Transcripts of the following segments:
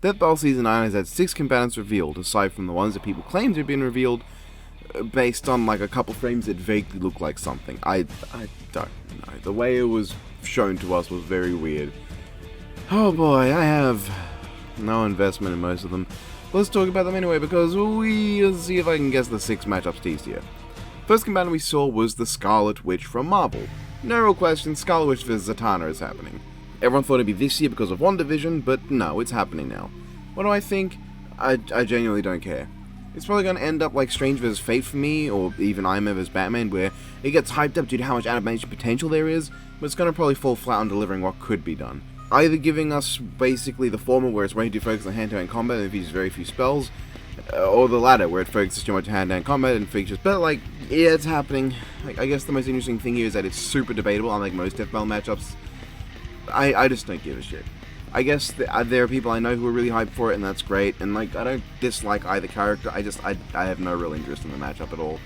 Death Battle Season 9 has had 6 combatants revealed, aside from the ones that people claimed had been revealed based on like a couple frames that vaguely look like something. I don't know. The way it was shown to us was very weird. Oh boy, I have no investment in most of them. Let's talk about them anyway, because let's see if I can guess the 6 matchups teased here. First combatant we saw was the Scarlet Witch from Marvel. No real question, Scarlet Witch vs Zatanna is happening. Everyone thought it'd be this year because of WandaVision, but no, it's happening now. What do I think? I genuinely don't care. It's probably going to end up like Strange vs Fate for me, or even Iron Man vs Batman, where it gets hyped up due to how much animation potential there is, but it's going to probably fall flat on delivering what could be done. Either giving us basically the former where it's way too focused on hand-to-hand combat and features very few spells, or the latter where it focuses too much on hand-to-hand combat and features, but like, yeah, it's happening. I guess the most interesting thing here is that it's super debatable, unlike most Death Battle matchups. I just don't give a shit. I guess there are people I know who are really hyped for it, and that's great, and like, I don't dislike either character, I have no real interest in the matchup at all.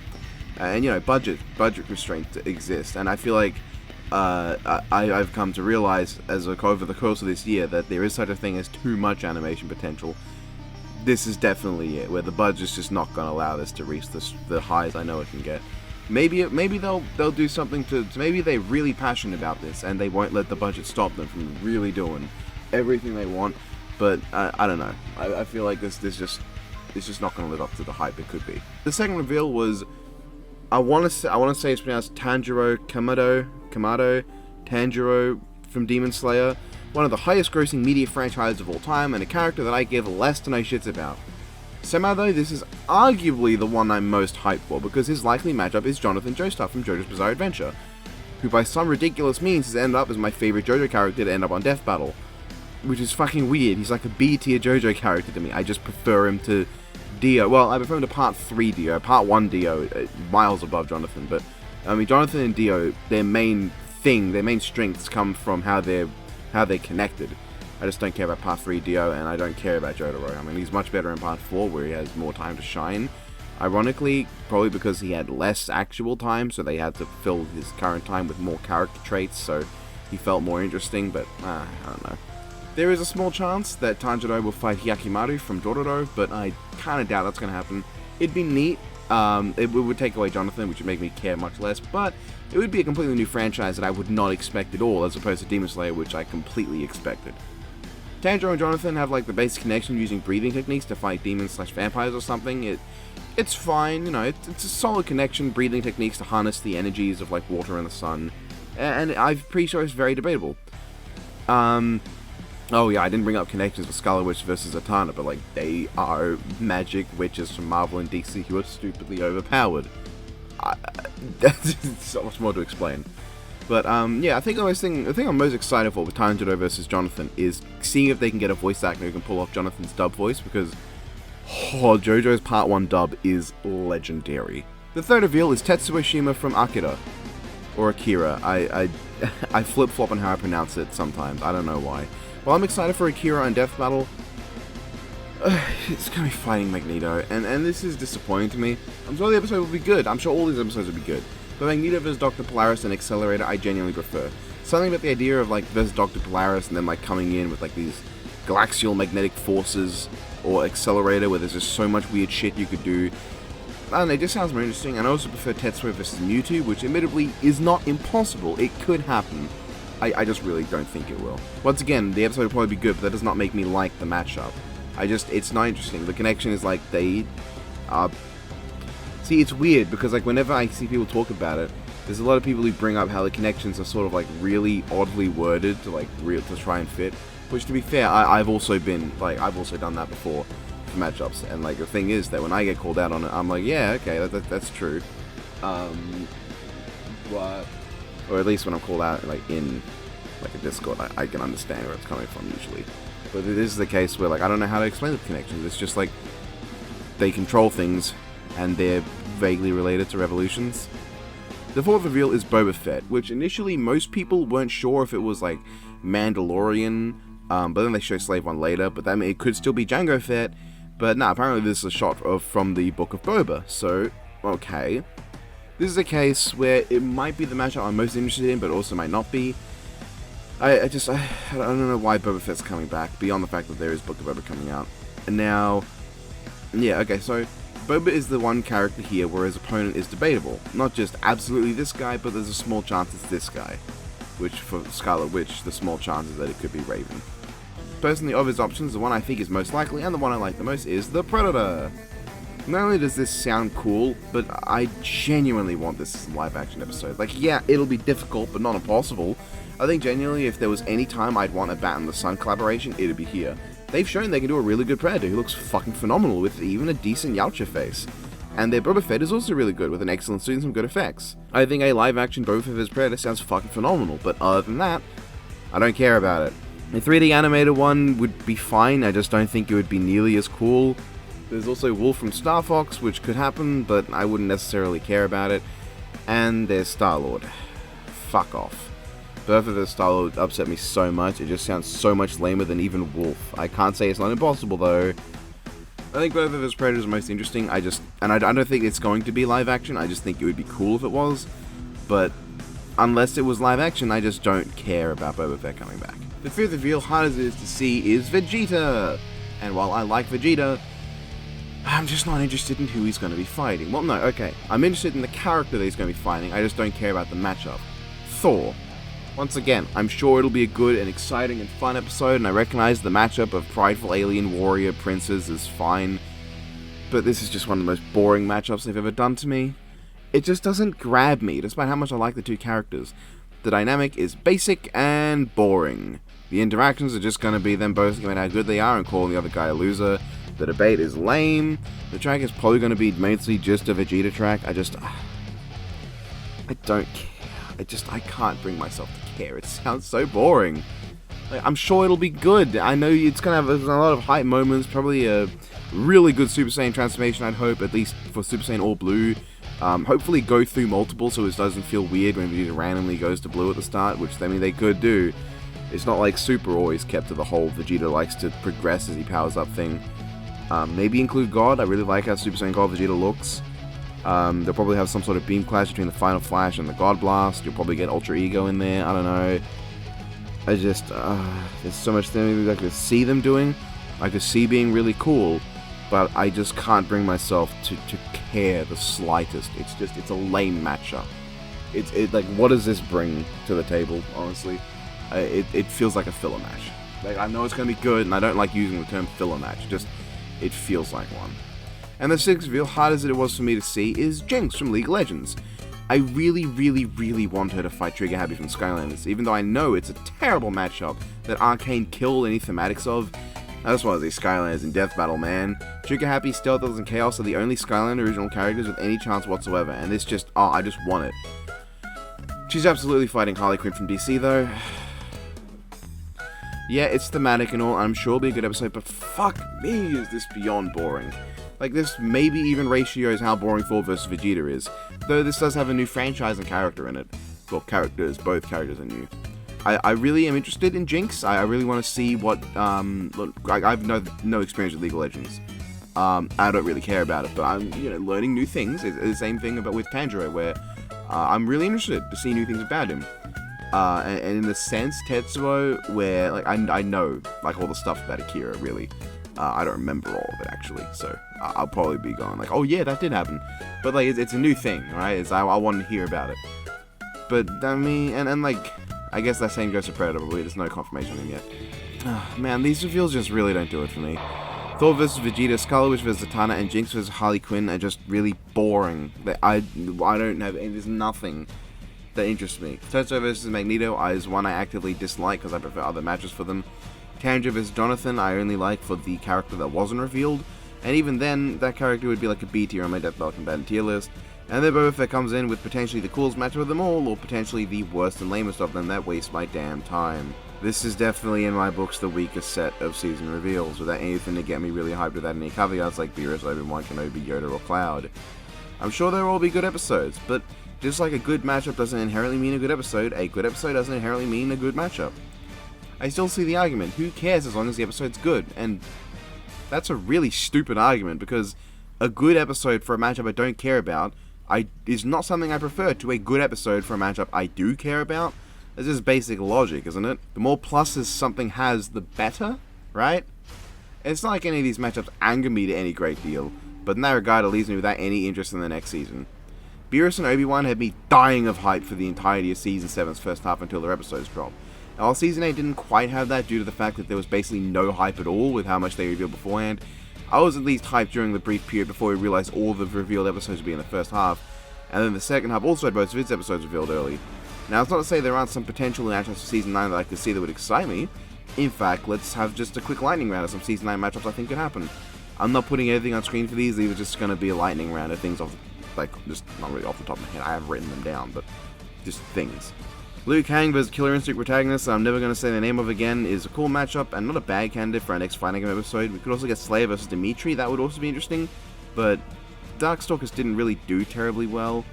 And you know, budget restraints exist, and I feel like I've come to realize over the course of this year that there is such a thing as too much animation potential. This is definitely it, where the budget's just not going to allow this to reach the highs I know it can get. Maybe they'll do something to maybe they're really passionate about this and they won't let the budget stop them from really doing everything they want. But I don't know. I feel like it's just not going to live up to the hype it could be. The second reveal was I want to say it's pronounced Tanjiro Kamado Tanjiro from Demon Slayer, one of the highest grossing media franchises of all time, and a character that I give less to no shits about. Somehow though, this is arguably the one I'm most hyped for, because his likely matchup is Jonathan Joestar from JoJo's Bizarre Adventure, who by some ridiculous means has ended up as my favourite JoJo character to end up on Death Battle. Which is fucking weird. He's like a B tier JoJo character to me. I just prefer him to Dio. Well, I prefer him to Part 3 Dio. Part 1 Dio, miles above Jonathan, but I mean, Jonathan and Dio, their main strengths come from how they're connected. I just don't care about Part 3 Dio, and I don't care about Jotaro. I mean, he's much better in Part 4, where he has more time to shine. Ironically, probably because he had less actual time, so they had to fill his current time with more character traits, so he felt more interesting, but I don't know. There is a small chance that Tanjiro will fight Hyakimaru from Dororo, but I kind of doubt that's going to happen. It'd be neat. It would take away Jonathan, which would make me care much less, but it would be a completely new franchise that I would not expect at all, as opposed to Demon Slayer, which I completely expected. Tanjiro and Jonathan have like the basic connection using breathing techniques to fight demons/vampires or something. It's fine, you know, it's a solid connection, breathing techniques to harness the energies of like water and the sun, and I'm pretty sure it's very debatable. Oh yeah, I didn't bring up connections with Scarlet Witch versus Zatanna, but like, they are magic witches from Marvel and DC who are stupidly overpowered. That's so much more to explain. But yeah, I think the thing I'm most excited for with Tanjiro versus Jonathan is seeing if they can get a voice actor who can pull off Jonathan's dub voice, because JoJo's Part 1 dub is legendary. The third reveal is Tetsuo Shima from Akira. Or Akira. I flip-flop on how I pronounce it sometimes, I don't know why. Well, I'm excited for Akira on Death Battle. It's going to be fighting Magneto, and this is disappointing to me. I'm sure the episode will be good. I'm sure all these episodes will be good. But Magneto vs Dr. Polaris and Accelerator, I genuinely prefer. Something about the idea of like versus Dr. Polaris and then like coming in with like these galaxial magnetic forces, or Accelerator where there's just so much weird shit you could do. I don't know, it just sounds more interesting, and I also prefer Tetsuo vs Mewtwo, which admittedly is not impossible. It could happen. I just really don't think it will. Once again, the episode will probably be good, but that does not make me like the matchup. It's not interesting. The connection is like, they are... See, it's weird, because like whenever I see people talk about it, there's a lot of people who bring up how the connections are sort of like really oddly worded to like to try and fit. Which, to be fair, I've also done that before for matchups, and like the thing is that when I get called out on it, I'm like, yeah, okay, that's true. Or at least when I'm called out like in like a Discord, I can understand where it's coming from usually. But it is the case where like I don't know how to explain the connections. It's just like they control things and they're vaguely related to revolutions. The fourth reveal is Boba Fett, which initially most people weren't sure if it was like Mandalorian, but then they show Slave One later, but that it could still be Jango Fett. But nah, apparently this is a shot from the Book of Boba, so okay. This is a case where it might be the matchup I'm most interested in, but also might not be. I don't know why Boba Fett's coming back, beyond the fact that there is Book of Boba coming out. And now, yeah, okay, so Boba is the one character here where his opponent is debatable. Not just absolutely this guy, but there's a small chance it's this guy. Which, for Scarlet Witch, the small chances that it could be Raven. Personally, of his options, the one I think is most likely, and the one I like the most, is the Predator. Not only does this sound cool, but I genuinely want this as a live-action episode. Like, yeah, it'll be difficult, but not impossible. I think genuinely, if there was any time I'd want a Bat and the Sun collaboration, it'd be here. They've shown they can do a really good Predator who looks fucking phenomenal with even a decent Yautja face. And their Boba Fett is also really good, with an excellent suit and some good effects. I think a live-action Boba Fett as Predator sounds fucking phenomenal, but other than that, I don't care about it. A 3D animated one would be fine, I just don't think it would be nearly as cool. There's also Wolf from Star Fox, which could happen, but I wouldn't necessarily care about it. And there's Star-Lord. Fuck off. Both of the Star-Lord upset me so much, it just sounds so much lamer than even Wolf. I can't say it's not impossible though. I think both of his Predators are most interesting. I don't think it's going to be live action. I just think it would be cool if it was. But unless it was live action, I just don't care about Boba Fett coming back. The fifth reveal, hard as it is to see, is Vegeta. And while I like Vegeta, I'm just not interested in who he's going to be fighting. Well, no, okay. I'm interested in the character that he's going to be fighting. I just don't care about the matchup. Thor. Once again, I'm sure it'll be a good and exciting and fun episode, and I recognize the matchup of prideful alien warrior princes is fine, but this is just one of the most boring matchups they've ever done to me. It just doesn't grab me, despite how much I like the two characters. The dynamic is basic and boring. The interactions are just going to be them both thinking about how good they are and calling the other guy a loser. The debate is lame. The track is probably going to be mostly just a Vegeta track. I don't care. I can't bring myself to care. It sounds so boring. Like, I'm sure it'll be good. I know it's going to have a lot of hype moments. Probably a really good Super Saiyan transformation, I'd hope, at least for Super Saiyan All Blue. Hopefully go through multiple so it doesn't feel weird when Vegeta randomly goes to blue at the start, which, I mean, they could do. It's not like Super always kept to the whole Vegeta likes to progress as he powers up thing. Maybe include God. I really like how Super Saiyan God Vegeta looks. They'll probably have some sort of beam clash between the Final Flash and the God Blast. You'll probably get Ultra Ego in there. I don't know. There's so much things I could see them doing. I could see being really cool, but I just can't bring myself to care the slightest. It's a lame matchup. It's like, what does this bring to the table, honestly? It feels like a filler match. Like, I know it's going to be good, and I don't like using the term filler match. It feels like one. And the sixth reveal, hard as it was for me to see, is Jinx from League of Legends. I really, really, really want her to fight Trigger Happy from Skylanders, even though I know it's a terrible matchup that Arcane killed any thematics of. I just want to see Skylanders in Death Battle, man. Trigger Happy, Stealthers, and Chaos are the only Skylander original characters with any chance whatsoever, and this just, I just want it. She's absolutely fighting Harley Quinn from DC, though. Yeah, it's thematic and all, I'm sure it'll be a good episode, but fuck me, is this beyond boring. Like, this maybe even ratios how boring Thor vs. Vegeta is, though this does have a new franchise and character in it. Well, both characters are new. I really am interested in Jinx. I really want to see what, look, I have no experience with League of Legends. I don't really care about it, but I'm, learning new things. It's the same thing with Tanjiro, where I'm really interested to see new things about him. And in the sense, Tetsuo, where, like, I know, like, all the stuff about Akira, really. I don't remember all of it, actually, so I'll probably be going, like, oh yeah, that did happen. But, like, it's a new thing, right? I want to hear about it. But, I mean, and like, I guess that same goes to Predator, but there's no confirmation on him yet. Man, these reveals just really don't do it for me. Thor vs. Vegeta, Scarlet Witch vs. Zatanna, and Jinx vs. Harley Quinn are just really boring. I don't have, there's nothing that interests me. Tetsuo vs. Magneto is one I actively dislike because I prefer other matches for them. Tanjiro vs. Jonathan I only like for the character that wasn't revealed, and even then, that character would be like a B tier on my Death Battle combatant tier list. And then Boba Fett comes in with potentially the coolest matchup of them all, or potentially the worst and lamest of them that wastes my damn time. This is definitely, in my books, the weakest set of season reveals, without anything to get me really hyped without any caveats like Beerus, Obi-Wan Kenobi, Yoda, or Cloud. I'm sure there will all be good episodes, but just like a good matchup doesn't inherently mean a good episode doesn't inherently mean a good matchup. I still see the argument, who cares as long as the episode's good, and that's a really stupid argument, because a good episode for a matchup I don't care about is not something I prefer to a good episode for a matchup I do care about. It's just basic logic, isn't it? The more pluses something has, the better, right? It's not like any of these matchups anger me to any great deal, but in that regard, it leaves me without any interest in the next season. Beerus and Obi-Wan had me dying of hype for the entirety of Season 7's first half until their episodes dropped. And while Season 8 didn't quite have that due to the fact that there was basically no hype at all with how much they revealed beforehand, I was at least hyped during the brief period before we realized all the revealed episodes would be in the first half, and then the second half also had most of its episodes revealed early. Now, it's not to say there aren't some potential matchups for Season 9 that I could see that would excite me. In fact, let's have just a quick lightning round of some Season 9 matchups I think could happen. I'm not putting anything on screen for these are just going to be a lightning round of things off, just not really off the top of my head. I have written them down, but just things. Liu Kang vs Killer Instinct protagonist I'm never going to say the name of again is a cool matchup and not a bad candidate for our next fighting game episode. We could also get Slayer vs Dimitri, that would also be interesting, but Darkstalkers didn't really do terribly well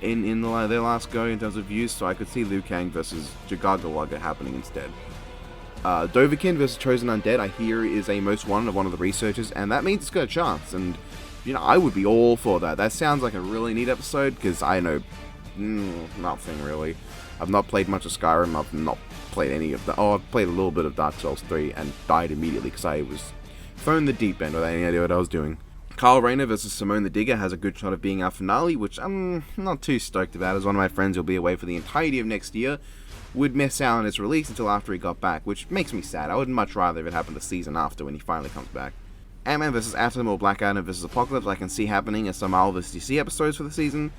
in their last go in terms of views, so I could see Liu Kang versus Jagagalugga happening instead. Dovahkiin vs Chosen Undead, I hear, is a most wanted of one of the researchers, and that means it's got a chance, and, I would be all for that. That sounds like a really neat episode, because I know nothing, really. I've not played much of Skyrim, I've not played any of the... I've played a little bit of Dark Souls 3, and died immediately, because I was thrown in the deep end without any idea what I was doing. Carl Rayner vs Simone the Digger has a good shot of being our finale, which I'm not too stoked about, as one of my friends who'll be away for the entirety of next year would miss out on its release until after he got back, which makes me sad. I would much rather if it happened the season after when he finally comes back. Ant-Man vs Atom or Black Adam vs Apocalypse I can see happening as some Marvel vs DC episodes for the season.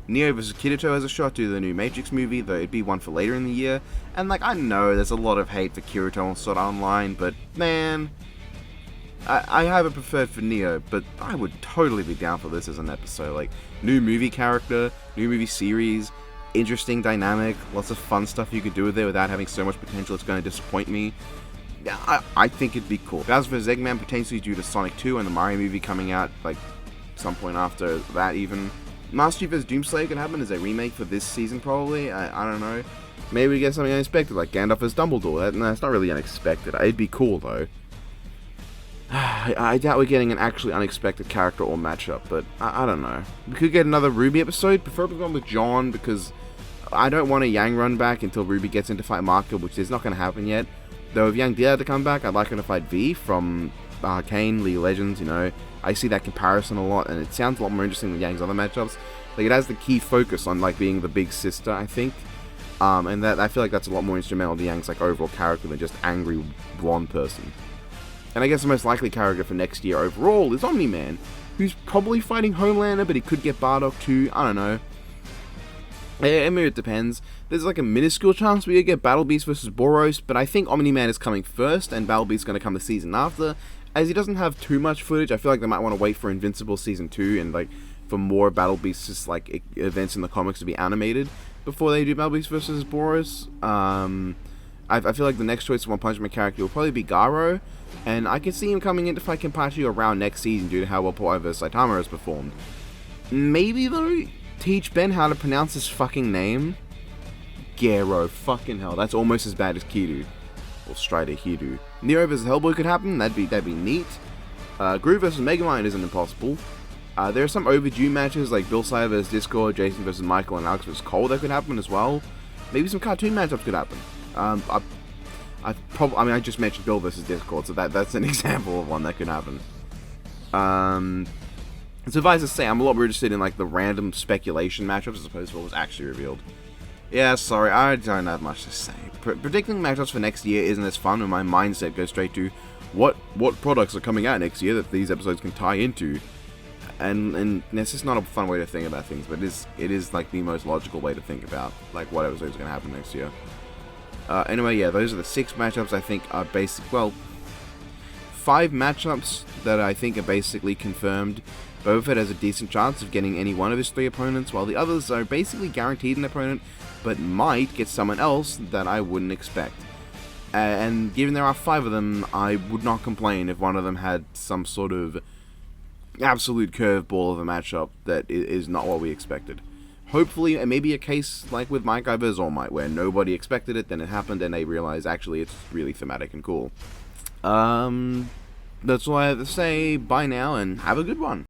Neo vs Kirito has a shot due to the new Matrix movie, though it'd be one for later in the year. And I know there's a lot of hate for Kirito on Sword Art Online, but man, I have a preferred for Neo, but I would totally be down for this as an episode. New movie character, new movie series, interesting dynamic, lots of fun stuff you could do with it without having so much potential it's going to disappoint me. Yeah, I think it'd be cool. Bowser vs Eggman potentially due to Sonic 2 and the Mario movie coming out, some point after that even. Master Chief vs Doomslayer could happen as a remake for this season probably, I don't know. Maybe we get something unexpected like Gandalf vs Dumbledore. That's not really unexpected, it'd be cool though. I doubt we're getting an actually unexpected character or matchup, but I don't know. We could get another Ruby episode, preferably one with John, because I don't want a Yang run back until Ruby gets into fight Marco, which is not going to happen yet. Though if Yang did have to come back, I'd like him to fight V from Arcane, League of Legends, I see that comparison a lot, and it sounds a lot more interesting than Yang's other matchups. It has the key focus on, being the big sister, I think. And that I feel like that's a lot more instrumental to Yang's, overall character than just angry blonde person. And I guess the most likely character for next year overall is Omni-Man, who's probably fighting Homelander, but he could get Bardock too, I don't know. I mean, it depends. There's a minuscule chance we could get Battle Beast versus Boros, but I think Omni-Man is coming first, and Battle Beast is going to come the season after. As he doesn't have too much footage, I feel like they might want to wait for Invincible Season 2, and for more Battle Beast events in the comics to be animated before they do Battle Beast versus Boros. I feel like the next choice of One Punch Man character will probably be Garo, and I can see him coming in to fight Kenpachi around next season due to how well Power vs Saitama has performed. Maybe, though, teach Ben how to pronounce his fucking name? Garo, fucking hell, that's almost as bad as Kiru. Or Strider Hiru. Nero vs Hellboy could happen, that'd be neat. Groove vs Megamind isn't impossible. There are some overdue matches like Bill Sire vs Discord, Jason vs Michael, and Alex vs Cole that could happen as well. Maybe some cartoon matchups could happen. I just mentioned Bill vs Discord, so that's an example of one that could happen. Suffice to say, I'm a lot more interested in the random speculation matchups as opposed to what was actually revealed. Yeah, sorry, I don't have much to say. Predicting matchups for next year isn't as fun when my mindset goes straight to what products are coming out next year that these episodes can tie into. And it's just not a fun way to think about things, but it is the most logical way to think about what episodes are going to happen next year. Anyway, yeah, those are the 6 matchups I think are 5 matchups that I think are basically confirmed. Boba Fett has a decent chance of getting any one of his 3 opponents, while the others are basically guaranteed an opponent, but might get someone else that I wouldn't expect. And given there are 5 of them, I would not complain if one of them had some sort of absolute curveball of a matchup that is not what we expected. Hopefully, it may be a case like with Mike vs All Might, where nobody expected it, then it happened, and they realized actually it's really thematic and cool. That's all I have to say. Bye now, and have a good one.